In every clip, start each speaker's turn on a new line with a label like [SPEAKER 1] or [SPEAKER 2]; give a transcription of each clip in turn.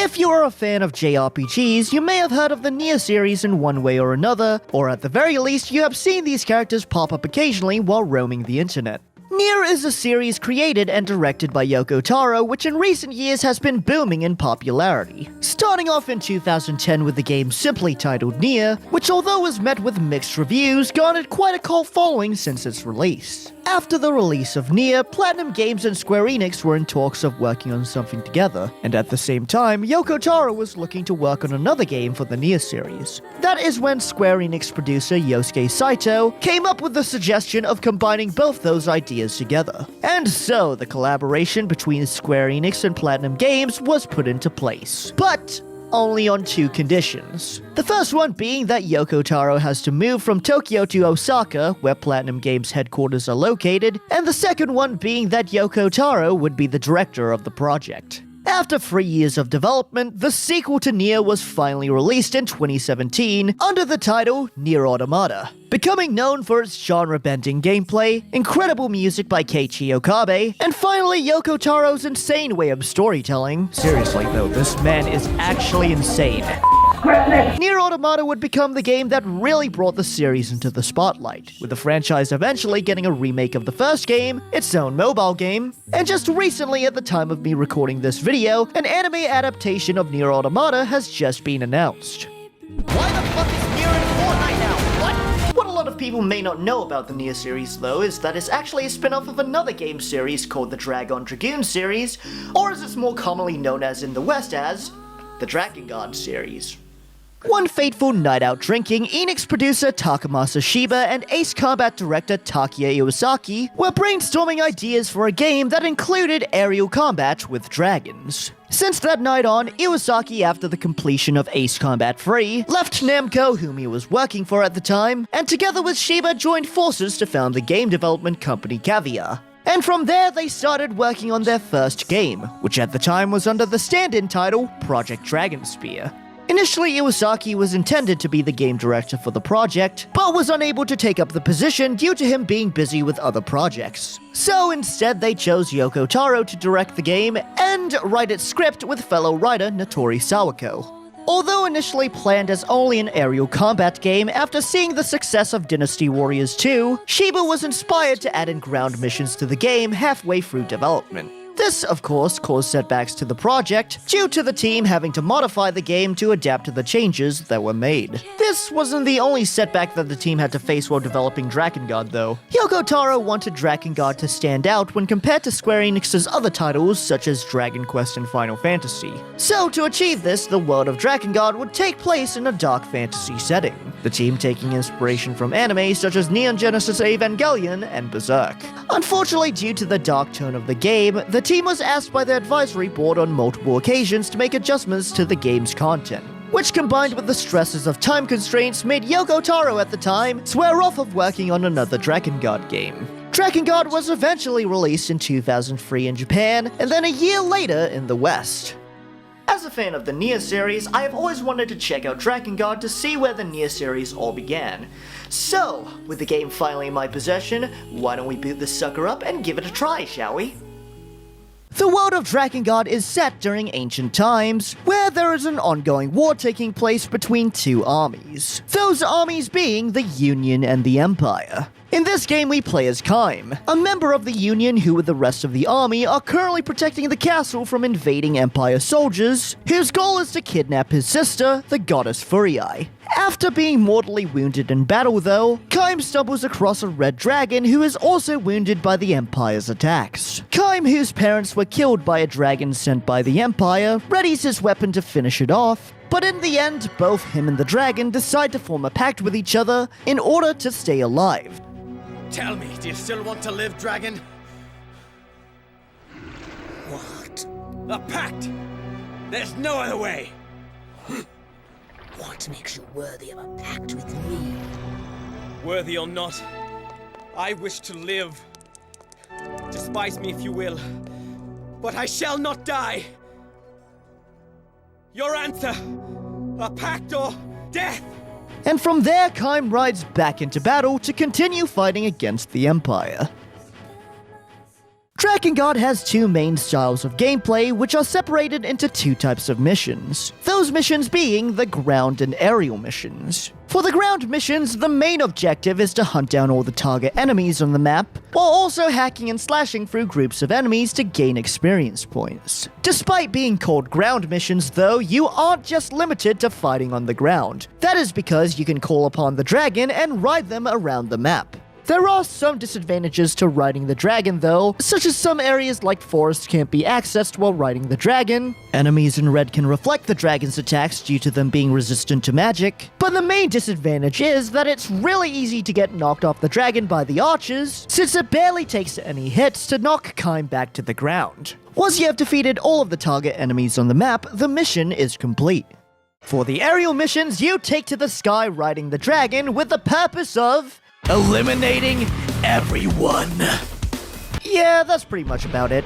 [SPEAKER 1] If you are a fan of JRPGs, you may have heard of the Nier series in one way or another, or at the very least, you have seen these characters pop up occasionally while roaming the internet. Nier is a series created and directed by Yoko Taro, which in recent years has been booming in popularity. Starting off in 2010 with the game simply titled Nier, which although was met with mixed reviews, garnered quite a cult following since its release. After the release of Nier, Platinum Games and Square Enix were in talks of working on something together, and at the same time, Yoko Taro was looking to work on another game for the Nier series. That is when Square Enix producer Yosuke Saito came up with the suggestion of combining both those ideas together. And so, the collaboration between Square Enix and Platinum Games was put into place. But only on two conditions. The first one being that Yoko Taro has to move from Tokyo to Osaka, where Platinum Games headquarters are located, and the second one being that Yoko Taro would be the director of the project. After 3 years of development, the sequel to Nier was finally released in 2017 under the title Nier Automata. Becoming known for its genre-bending gameplay, incredible music by Keiichi Okabe, and finally Yoko Taro's insane way of storytelling. Seriously though, this man is actually insane. Nier Automata would become the game that really brought the series into the spotlight, with the franchise eventually getting a remake of the first game, its own mobile game, and just recently at the time of me recording this video, an anime adaptation of Nier Automata has just been announced. Why the fuck is Nier in Fortnite now? What? What a lot of people may not know about the Nier series though is that it's actually a spin-off of another game series called the Dragon Dragoon series, or as it's more commonly known as in the West as, the Drakengard series. One fateful night out drinking, Enix producer Takamasa Shiba and Ace Combat director Takuya Iwasaki were brainstorming ideas for a game that included aerial combat with dragons. Since that night on, Iwasaki, after the completion of Ace Combat 3, left Namco, whom he was working for at the time, and together with Shiba joined forces to found the game development company Caviar. And from there, they started working on their first game, which at the time was under the stand-in title Project Dragonspear. Initially, Iwasaki was intended to be the game director for the project, but was unable to take up the position due to him being busy with other projects. So instead, they chose Yoko Taro to direct the game and write its script with fellow writer Natori Sawako. Although initially planned as only an aerial combat game, after seeing the success of Dynasty Warriors 2, Shiba was inspired to add in ground missions to the game halfway through development. This, of course, caused setbacks to the project, due to the team having to modify the game to adapt to the changes that were made. This wasn't the only setback that the team had to face while developing Drakengard, though. Yoko Taro wanted Drakengard to stand out when compared to Square Enix's other titles, such as Dragon Quest and Final Fantasy. So, to achieve this, the world of Drakengard would take place in a dark fantasy setting, the team taking inspiration from anime such as Neon Genesis Evangelion and Berserk. Unfortunately, due to the dark tone of the game, the team was asked by the advisory board on multiple occasions to make adjustments to the game's content, which combined with the stresses of time constraints made Yoko Taro at the time swear off of working on another Drakengard game. Drakengard was eventually released in 2003 in Japan, and then a year later in the West. As a fan of the Nier series, I have always wanted to check out Drakengard to see where the Nier series all began. So, with the game finally in my possession, why don't we boot this sucker up and give it a try, shall we? The world of Drakengard is set during ancient times, where there is an ongoing war taking place between two armies. Those armies being the Union and the Empire. In this game, we play as Kaim, a member of the Union who with the rest of the army are currently protecting the castle from invading Empire soldiers, whose goal is to kidnap his sister, the goddess Furiae. After being mortally wounded in battle though, Kaim stumbles across a red dragon who is also wounded by the Empire's attacks. Kaim, whose parents were killed by a dragon sent by the Empire, readies his weapon to finish it off, but in the end, both him and the dragon decide to form a pact with each other in order to stay alive.
[SPEAKER 2] Tell me, do you still want to live, dragon?
[SPEAKER 3] What?
[SPEAKER 2] A pact! There's no other way!
[SPEAKER 3] What makes you worthy of a pact with me?
[SPEAKER 2] Worthy or not, I wish to live. Despise me if you will, but I shall not die. Your answer, a pact or death!
[SPEAKER 1] And from there, Kaim rides back into battle to continue fighting against the Empire. Drakengard has two main styles of gameplay, which are separated into two types of missions. Those missions being the ground and aerial missions. For the ground missions, the main objective is to hunt down all the target enemies on the map, while also hacking and slashing through groups of enemies to gain experience points. Despite being called ground missions though, you aren't just limited to fighting on the ground. That is because you can call upon the dragon and ride them around the map. There are some disadvantages to riding the dragon though, such as some areas like forests can't be accessed while riding the dragon, enemies in red can reflect the dragon's attacks due to them being resistant to magic, but the main disadvantage is that it's really easy to get knocked off the dragon by the archers, since it barely takes any hits to knock Kaim back to the ground. Once you have defeated all of the target enemies on the map, the mission is complete. For the aerial missions, you take to the sky riding the dragon with the purpose of eliminating everyone. Yeah, that's pretty much about it.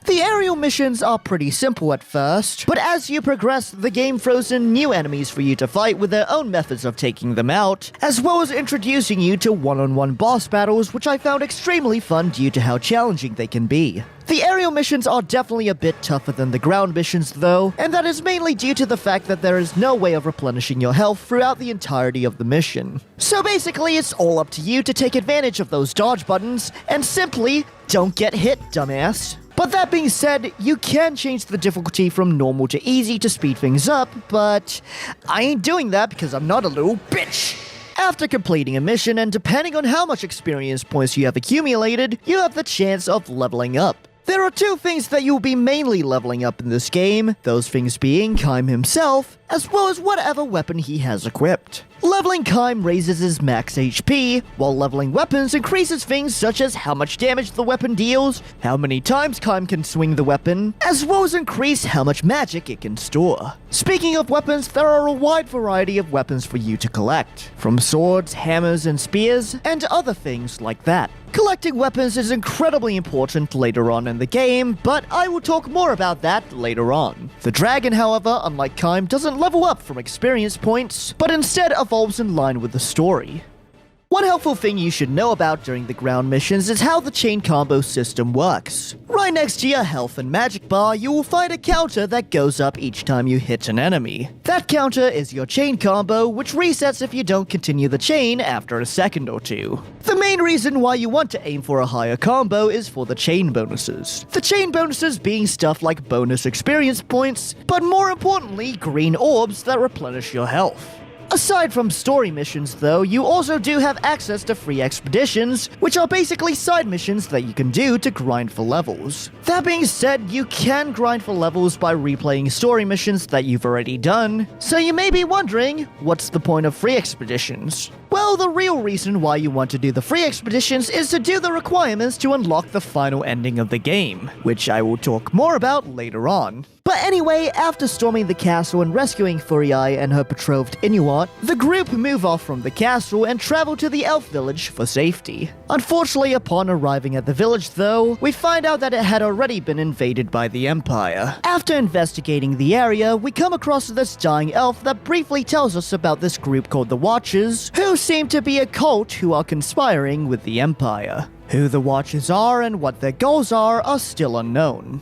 [SPEAKER 1] The aerial missions are pretty simple at first, but as you progress, the game throws in new enemies for you to fight with their own methods of taking them out, as well as introducing you to one-on-one boss battles, which I found extremely fun due to how challenging they can be. The aerial missions are definitely a bit tougher than the ground missions though, and that is mainly due to the fact that there is no way of replenishing your health throughout the entirety of the mission. So basically, it's all up to you to take advantage of those dodge buttons, and simply don't get hit, dumbass. But that being said, you can change the difficulty from normal to easy to speed things up, but I ain't doing that because I'm not a little bitch. After completing a mission and depending on how much experience points you have accumulated, you have the chance of leveling up. There are two things that you'll be mainly leveling up in this game, those things being Kaim himself, as well as whatever weapon he has equipped. Leveling Kaim raises his max HP, while leveling weapons increases things such as how much damage the weapon deals, how many times Kaim can swing the weapon, as well as increase how much magic it can store. Speaking of weapons, there are a wide variety of weapons for you to collect, from swords, hammers, and spears, and other things like that. Collecting weapons is incredibly important later on in the game, but I will talk more about that later on. The dragon, however, unlike Kaim, doesn't level up from experience points, but instead evolves in line with the story. One helpful thing you should know about during the ground missions is how the chain combo system works. Right next to your health and magic bar, you will find a counter that goes up each time you hit an enemy. That counter is your chain combo, which resets if you don't continue the chain after a second or two. The main reason why you want to aim for a higher combo is for the chain bonuses. The chain bonuses being stuff like bonus experience points, but more importantly, green orbs that replenish your health. Aside from story missions though, you also do have access to free expeditions, which are basically side missions that you can do to grind for levels. That being said, you can grind for levels by replaying story missions that you've already done, so you may be wondering, what's the point of free expeditions? Well, the real reason why you want to do the free expeditions is to do the requirements to unlock the final ending of the game, which I will talk more about later on. But anyway, after storming the castle and rescuing Furiai and her betrothed Inuit, the group move off from the castle and travel to the elf village for safety. Unfortunately, upon arriving at the village though, we find out that it had already been invaded by the Empire. After investigating the area, we come across this dying elf that briefly tells us about this group called the Watchers, who seem to be a cult who are conspiring with the Empire. Who the Watchers are and what their goals are still unknown.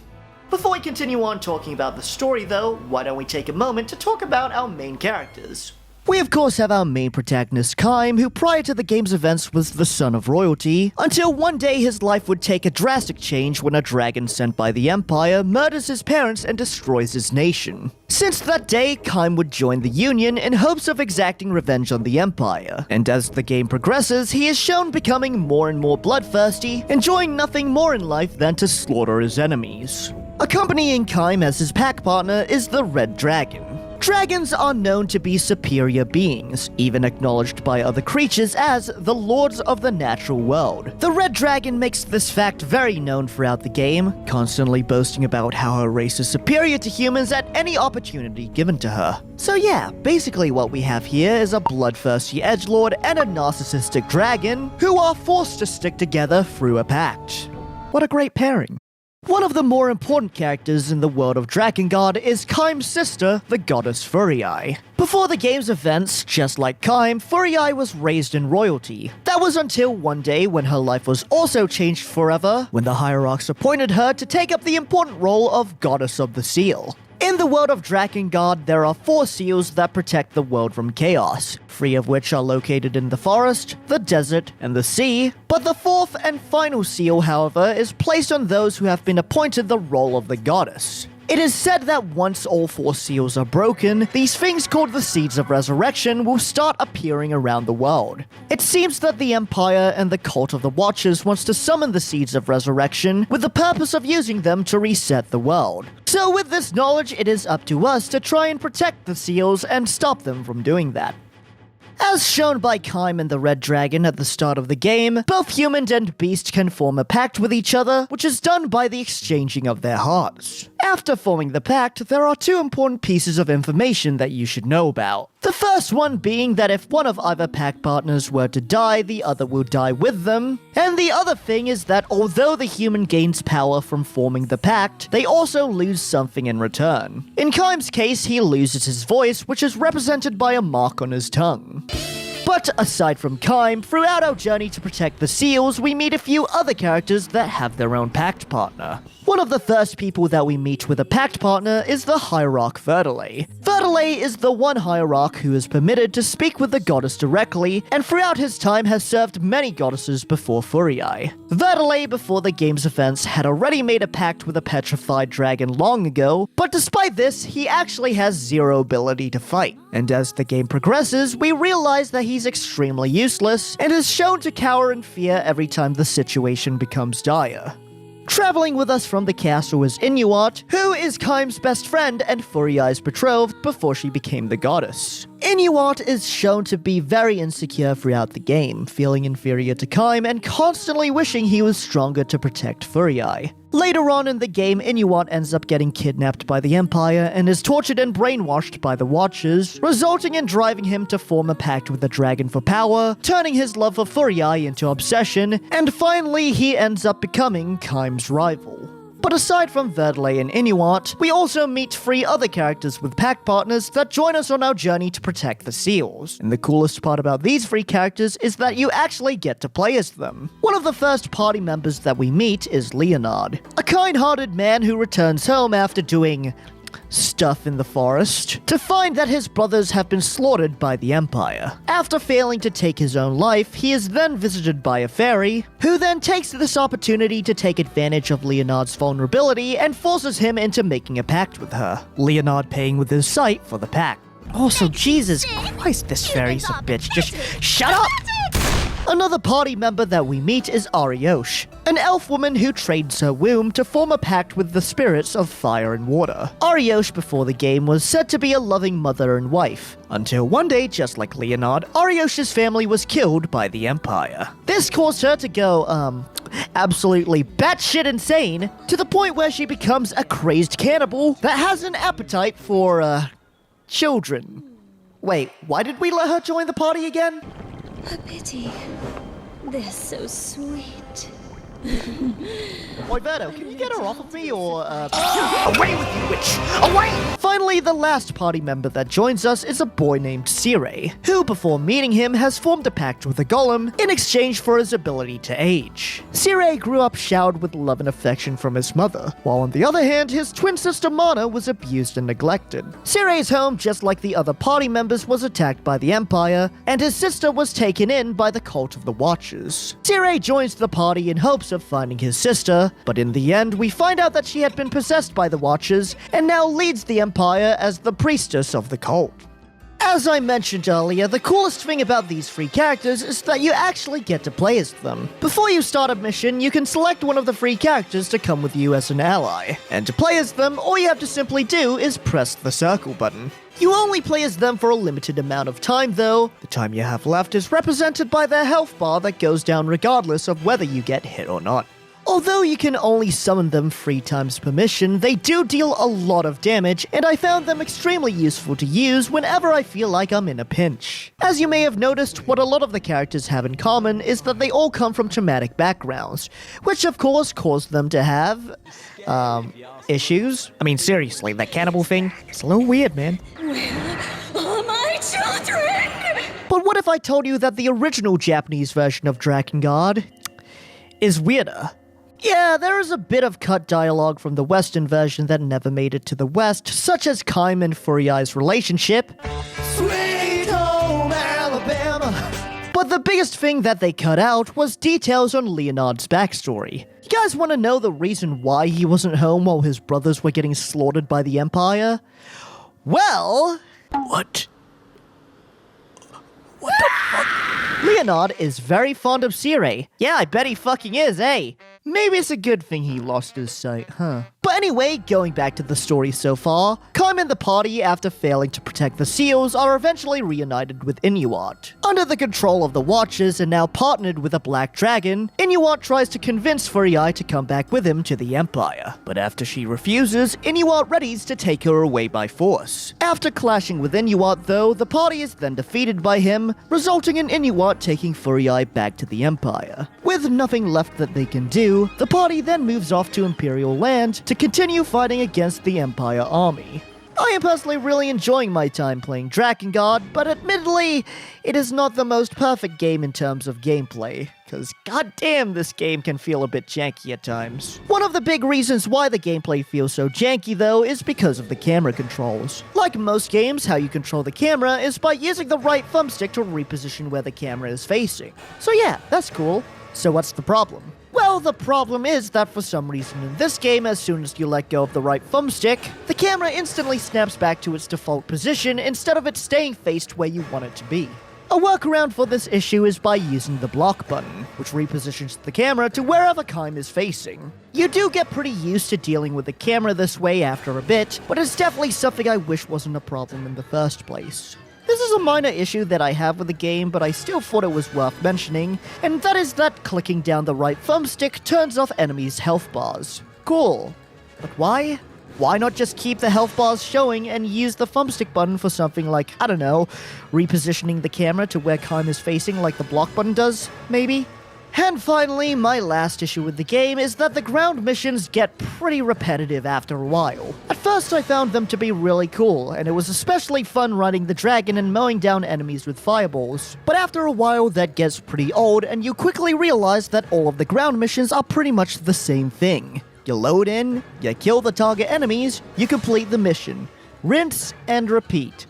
[SPEAKER 1] Before we continue on talking about the story though, why don't we take a moment to talk about our main characters. We of course have our main protagonist Kaim, who prior to the game's events was the son of royalty, until one day his life would take a drastic change when a dragon sent by the Empire murders his parents and destroys his nation. Since that day, Kaim would join the Union in hopes of exacting revenge on the Empire, and as the game progresses, he is shown becoming more and more bloodthirsty, enjoying nothing more in life than to slaughter his enemies. Accompanying Kaim as his pack partner is the Red Dragon. Dragons are known to be superior beings, even acknowledged by other creatures as the lords of the natural world. The Red Dragon makes this fact very known throughout the game, constantly boasting about how her race is superior to humans at any opportunity given to her. So yeah, basically what we have here is a bloodthirsty edgelord and a narcissistic dragon who are forced to stick together through a pact. What a great pairing. One of the more important characters in the world of Drakengard is Kaim's sister, the goddess Furiai. Before the game's events, just like Kaim, Furiai was raised in royalty. That was until one day when her life was also changed forever, when the hierarchs appointed her to take up the important role of Goddess of the Seal. In the world of Drakengard, there are 4 seals that protect the world from chaos, 3 of which are located in the forest, the desert, and the sea. But the 4th and final seal, however, is placed on those who have been appointed the role of the goddess. It is said that once all 4 seals are broken, these things called the Seeds of Resurrection will start appearing around the world. It seems that the Empire and the Cult of the Watchers wants to summon the Seeds of Resurrection with the purpose of using them to reset the world. So with this knowledge, it is up to us to try and protect the seals and stop them from doing that. As shown by Kaim and the Red Dragon at the start of the game, both human and beast can form a pact with each other, which is done by the exchanging of their hearts. After forming the pact, there are 2 important pieces of information that you should know about. The first one being that if one of either pact partners were to die, the other will die with them. And the other thing is that although the human gains power from forming the pact, they also lose something in return. In Kaim's case, he loses his voice, which is represented by a mark on his tongue. But aside from Kaim, throughout our journey to protect the seals, we meet a few other characters that have their own pact partner. One of the first people that we meet with a pact partner is the Hierarch Verdale. Verdale is the one Hierarch who is permitted to speak with the goddess directly, and throughout his time has served many goddesses before Furiai. Verdale, before the game's events, had already made a pact with a petrified dragon long ago, but despite this, he actually has 0 ability to fight. And as the game progresses, we realize that he's extremely useless, and is shown to cower in fear every time the situation becomes dire. Traveling with us from the castle is Inuart, who is Kaim's best friend and Furiai's betrothed before she became the goddess. Inuart is shown to be very insecure throughout the game, feeling inferior to Kaim and constantly wishing he was stronger to protect Furiai. Later on in the game, Inuart ends up getting kidnapped by the Empire and is tortured and brainwashed by the Watchers, resulting in driving him to form a pact with the dragon for power, turning his love for Furiai into obsession, and finally he ends up becoming Kaim's rival. But aside from Verdale and Inuart, we also meet 3 other characters with pact partners that join us on our journey to protect the seals. And the coolest part about these 3 characters is that you actually get to play as them. One of the first party members that we meet is Leonard, a kind-hearted man who returns home after doing stuff in the forest, to find that his brothers have been slaughtered by the Empire. After failing to take his own life, he is then visited by a fairy, who then takes this opportunity to take advantage of Leonard's vulnerability and forces him into making a pact with her, Leonard paying with his sight for the pact. Also, Jesus Christ, this fairy's a bitch. Just shut up! Another party member that we meet is Ariosh, an elf woman who trades her womb to form a pact with the spirits of fire and water. Ariosh before the game was said to be a loving mother and wife, until one day, just like Leonard, Ariosh's family was killed by the Empire. This caused her to go, absolutely batshit insane, to the point where she becomes a crazed cannibal that has an appetite for, children. Wait, why did we let her join the party again?
[SPEAKER 4] A pity. They're so sweet.
[SPEAKER 1] Oi, Verdo, can you get her off of me, or, away with you, witch! Away! Finally, the last party member that joins us is a boy named Sire, who, before meeting him, has formed a pact with a golem in exchange for his ability to age. Sire grew up showered with love and affection from his mother, while on the other hand, his twin sister Mana was abused and neglected. Sire's home, just like the other party members, was attacked by the Empire, and his sister was taken in by the Cult of the Watchers. Sire joins the party in hopes of finding his sister, but in the end, we find out that she had been possessed by the Watchers, and now leads the Empire as the priestess of the cult. As I mentioned earlier, the coolest thing about these 3 characters is that you actually get to play as them. Before you start a mission, you can select one of the 3 characters to come with you as an ally. And to play as them, all you have to simply do is press the circle button. You only play as them for a limited amount of time though. The time you have left is represented by their health bar that goes down regardless of whether you get hit or not. Although you can only summon them 3 times per mission, they do deal a lot of damage, and I found them extremely useful to use whenever I feel like I'm in a pinch. As you may have noticed, what a lot of the characters have in common is that they all come from traumatic backgrounds, which of course caused them to have, issues. I mean, seriously, that cannibal thing, it's a little weird, man.
[SPEAKER 4] All my children!
[SPEAKER 1] But what if I told you that the original Japanese version of Drakengard is weirder? Yeah, there is a bit of cut dialogue from the Western version that never made it to the West, such as Kaim and Furiai's relationship. Sweet home Alabama. But the biggest thing that they cut out was details on Leonard's backstory. You guys want to know the reason why he wasn't home while his brothers were getting slaughtered by the Empire? Well... What the fuck? Leonard is very fond of Sire. Yeah, I bet he fucking is, eh? Maybe it's a good thing he lost his sight, huh? But anyway, going back to the story so far, Kaim and the party, after failing to protect the seals, are eventually reunited with Inuart. Under the control of the Watchers and now partnered with a black dragon, Inuart tries to convince Furiai to come back with him to the Empire. But after she refuses, Inuart readies to take her away by force. After clashing with Inuart though, the party is then defeated by him, resulting in Inuart taking Furiai back to the Empire. With nothing left that they can do, the party then moves off to Imperial land to continue fighting against the Empire army. I am personally really enjoying my time playing Drakengard, but admittedly, it is not the most perfect game in terms of gameplay, cause goddamn this game can feel a bit janky at times. One of the big reasons why the gameplay feels so janky though is because of the camera controls. Like most games, how you control the camera is by using the right thumbstick to reposition where the camera is facing. So yeah, that's cool. So what's the problem? Well, the problem is that for some reason in this game, as soon as you let go of the right thumbstick, the camera instantly snaps back to its default position instead of it staying faced where you want it to be. A workaround for this issue is by using the block button, which repositions the camera to wherever Kaim is facing. You do get pretty used to dealing with the camera this way after a bit, but it's definitely something I wish wasn't a problem in the first place. This is a minor issue that I have with the game, but I still thought it was worth mentioning, and that is that clicking down the right thumbstick turns off enemies' health bars. Cool. But why? Why not just keep the health bars showing and use the thumbstick button for something like, I don't know, repositioning the camera to where Kaim is facing like the block button does, maybe? And finally, my last issue with the game is that the ground missions get pretty repetitive after a while. At first I found them to be really cool, and it was especially fun riding the dragon and mowing down enemies with fireballs. But after a while that gets pretty old, and you quickly realize that all of the ground missions are pretty much the same thing. You load in, you kill the target enemies, you complete the mission. Rinse and repeat.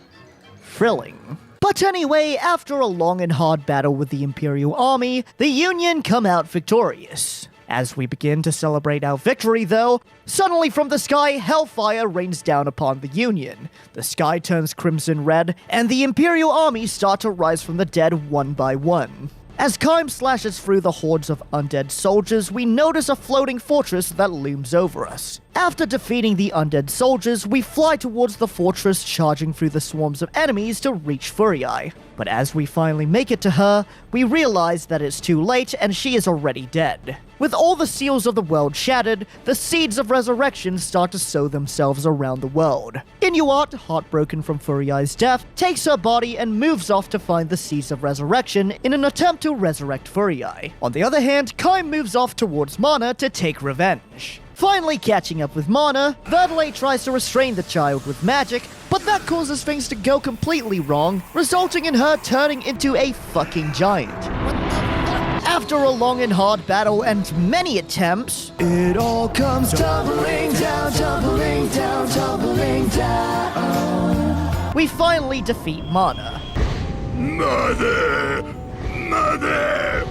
[SPEAKER 1] Thrilling. But anyway, after a long and hard battle with the Imperial Army, the Union come out victorious. As we begin to celebrate our victory though, suddenly from the sky, hellfire rains down upon the Union. The sky turns crimson red, and the Imperial Army start to rise from the dead one by one. As Kaim slashes through the hordes of undead soldiers, we notice a floating fortress that looms over us. After defeating the undead soldiers, we fly towards the fortress, charging through the swarms of enemies to reach Furiai. But as we finally make it to her, we realize that it's too late and she is already dead. With all the seals of the world shattered, the seeds of resurrection start to sow themselves around the world. Inuart, heartbroken from Furiai's death, takes her body and moves off to find the seeds of resurrection in an attempt to resurrect Furiai. On the other hand, Kaim moves off towards Mana to take revenge. Finally catching up with Mana, Verdelay tries to restrain the child with magic, but that causes things to go completely wrong, resulting in her turning into a fucking giant. After a long and hard battle and many attempts, it all comes tumbling down, tumbling down, tumbling down. We finally defeat Mana.
[SPEAKER 5] Mother! Mother!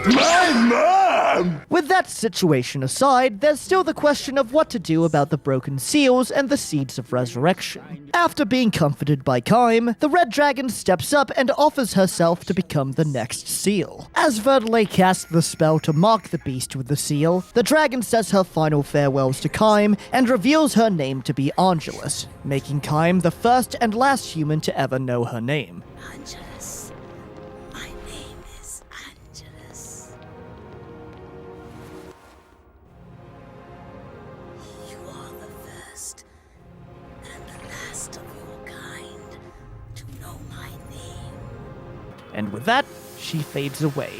[SPEAKER 5] My mom!
[SPEAKER 1] With that situation aside, there's still the question of what to do about the broken seals and the seeds of resurrection. After being comforted by Kaim, the red dragon steps up and offers herself to become the next seal. As Verdelay casts the spell to mark the beast with the seal, the dragon says her final farewells to Kaim and reveals her name to be Angelus, making Kaim the first and last human to ever know her name.
[SPEAKER 3] Angelus. My name is Angelus.
[SPEAKER 1] And with that, she fades away.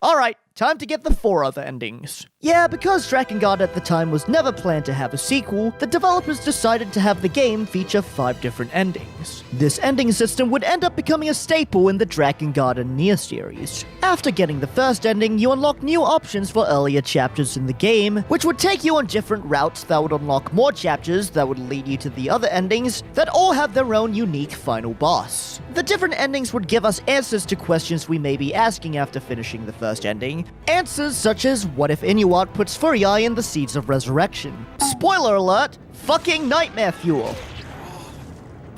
[SPEAKER 1] Alright, time to get the 4 other endings. Yeah, because Drakengard at the time was never planned to have a sequel, the developers decided to have the game feature 5 different endings. This ending system would end up becoming a staple in the Drakengard and Nier series. After getting the first ending, you unlock new options for earlier chapters in the game, which would take you on different routes that would unlock more chapters that would lead you to the other endings that all have their own unique final boss. The different endings would give us answers to questions we may be asking after finishing the first ending. Answers such as, what if Inuart puts Furiae in the Seeds of Resurrection? Spoiler alert, fucking nightmare fuel.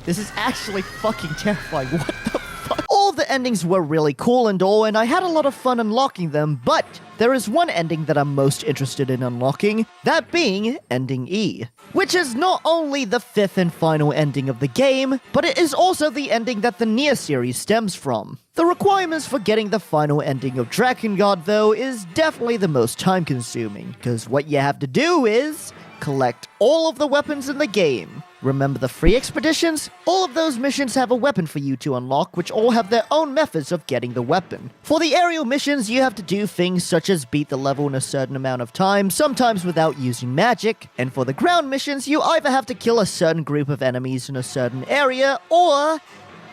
[SPEAKER 1] This is actually fucking terrifying, what the fuck? All the endings were really cool and all, and I had a lot of fun unlocking them, but there is one ending that I'm most interested in unlocking, that being Ending E, which is not only the 5th and final ending of the game, but it is also the ending that the Nier series stems from. The requirements for getting the final ending of Drakengard, though, is definitely the most time-consuming, because what you have to do is collect all of the weapons in the game. Remember the free expeditions? All of those missions have a weapon for you to unlock, which all have their own methods of getting the weapon. For the aerial missions, you have to do things such as beat the level in a certain amount of time, sometimes without using magic. And for the ground missions, you either have to kill a certain group of enemies in a certain area, or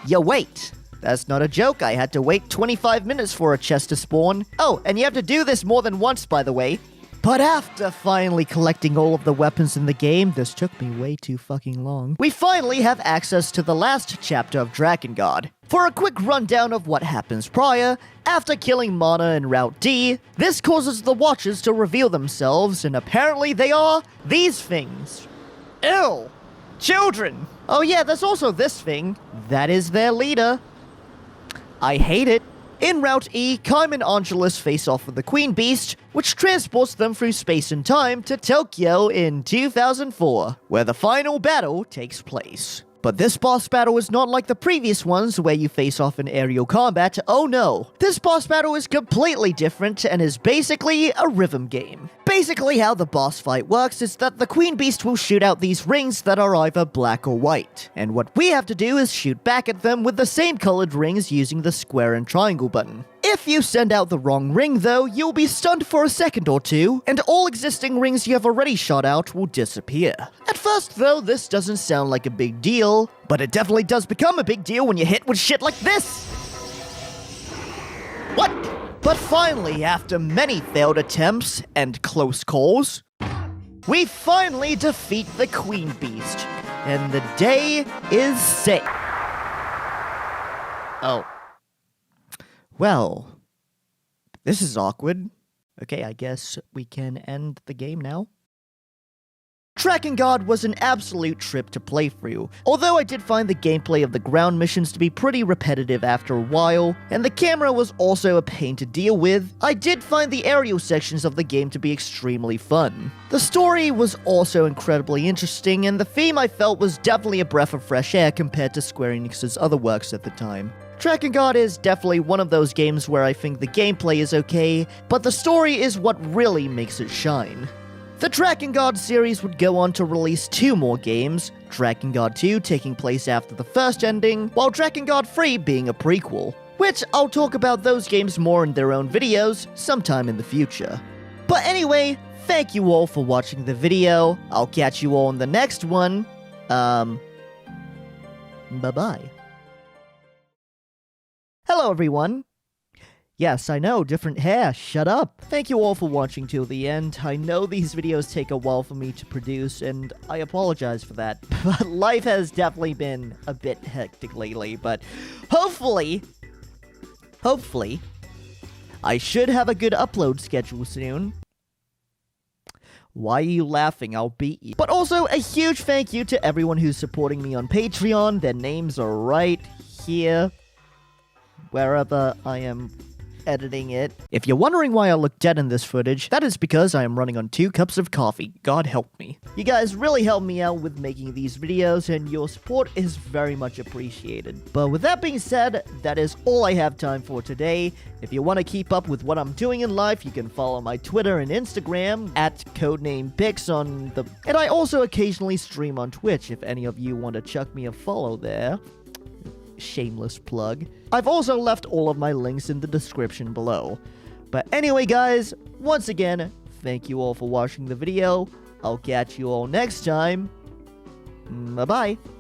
[SPEAKER 1] you wait. That's not a joke, I had to wait 25 minutes for a chest to spawn. Oh, and you have to do this more than once, by the way. But after finally collecting all of the weapons in the game, this took me way too fucking long, we finally have access to the last chapter of Drakengard. For a quick rundown of what happens prior, after killing Mana in Route D, this causes the Watchers to reveal themselves, and apparently they are these things. Ew! Children! Oh yeah, there's also this thing. That is their leader. I hate it. In Route E, Kaim and Angelus face off with the Queen Beast, which transports them through space and time to Tokyo in 2004, where the final battle takes place. But this boss battle is not like the previous ones where you face off in aerial combat. Oh no. This boss battle is completely different and is basically a rhythm game. Basically how the boss fight works is that the Queen Beast will shoot out these rings that are either black or white. And what we have to do is shoot back at them with the same colored rings using the square and triangle button. If you send out the wrong ring though, you'll be stunned for a second or two, and all existing rings you have already shot out will disappear. At first though, this doesn't sound like a big deal, but it definitely does become a big deal when you hit with shit like this! What? But finally, after many failed attempts and close calls, we finally defeat the Queen Beast, and the day is saved. Oh. Well, this is awkward. Okay, I guess we can end the game now. Drakengard was an absolute trip to play through, although I did find the gameplay of the ground missions to be pretty repetitive after a while, and the camera was also a pain to deal with. I did find the aerial sections of the game to be extremely fun. The story was also incredibly interesting, and the theme I felt was definitely a breath of fresh air compared to Square Enix's other works at the time. Drakengard is definitely one of those games where I think the gameplay is okay, but the story is what really makes it shine. The Drakengard series would go on to release 2 more games, Drakengard 2 taking place after the first ending, while Drakengard 3 being a prequel, which I'll talk about those games more in their own videos sometime in the future. But anyway, thank you all for watching the video, I'll catch you all in the next one, bye-bye. Hello everyone! Yes, I know, different hair, shut up! Thank you all for watching till the end. I know these videos take a while for me to produce, and I apologize for that. But life has definitely been a bit hectic lately, but hopefully, I should have a good upload schedule soon. Why are you laughing? I'll beat you. But also, a huge thank you to everyone who's supporting me on Patreon. Their names are right here, wherever I am editing it. If you're wondering why I look dead in this footage, that is because I am running on 2 cups of coffee. God help me. You guys really help me out with making these videos, and your support is very much appreciated. But with that being said, that is all I have time for today. If you want to keep up with what I'm doing in life, you can follow my Twitter and Instagram at CodeNamePix on the... And I also occasionally stream on Twitch if any of you want to chuck me a follow there. Shameless plug. I've also left all of my links in the description below. But anyway, guys, once again, thank you all for watching the video. I'll catch you all next time. Bye-bye.